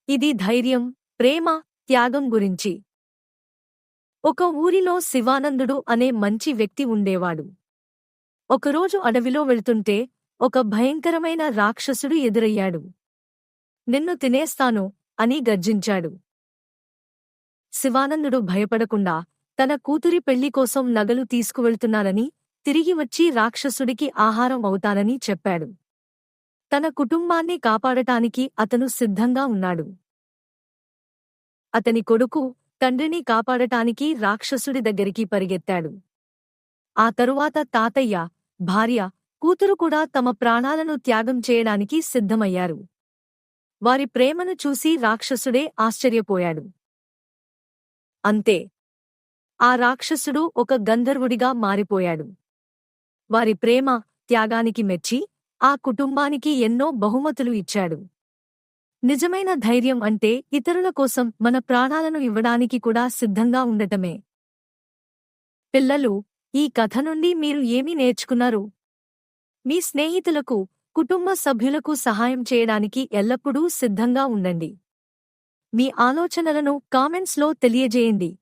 ఇది ధైర్యం, ప్రేమ, త్యాగం గురించి. ఒక ఊరిలో శివానందుడు అనే మంచి వ్యక్తి ఉండేవాడు. ఒకరోజు అడవిలో వెళ్తుంటే ఒక భయంకరమైన రాక్షసుడు ఎదురయ్యాడు. నిన్ను తినేస్తాను అని గర్జించాడు. శివానందుడు భయపడకుండా తన కూతురి పెళ్లి కోసం నగలు తీసుకువెళ్తున్నానని, తిరిగి వచ్చి రాక్షసుడికి ఆహారం అవుతానని చెప్పాడు. తన కుటుంబాన్ని కాపాడటానికి అతను సిద్ధంగా ఉన్నాడు. అతని కొడుకు తండ్రిని కాపాడటానికి రాక్షసుడి దగ్గరికి పరిగెత్తాడు. ఆ తరువాత తాతయ్య, భార్య, కూతురు కూడా తమ ప్రాణాలను త్యాగం చేయడానికి సిద్ధమయ్యారు. వారి ప్రేమను చూసి రాక్షసుడే ఆశ్చర్యపోయాడు. అంతే, ఆ రాక్షసుడు ఒక గంధర్వుడిగా మారిపోయాడు. వారి ప్రేమ, త్యాగానికి మెచ్చి ఆ కుటుంబానికి ఎన్నో బహుమతులు ఇచ్చాడు. నిజమైన ధైర్యం అంటే ఇతరుల కోసం మన ప్రాణాలను ఇవ్వడానికి కూడా సిద్ధంగా ఉండటమే. పిల్లలు, ఈ కథ నుండి మీరు ఏమి నేర్చుకున్నారు? మీ స్నేహితులకు, కుటుంబ సభ్యులకు సహాయం చేయడానికి ఎల్లప్పుడూ సిద్ధంగా ఉండండి. మీ ఆలోచనలను కామెంట్స్లో తెలియజేయండి.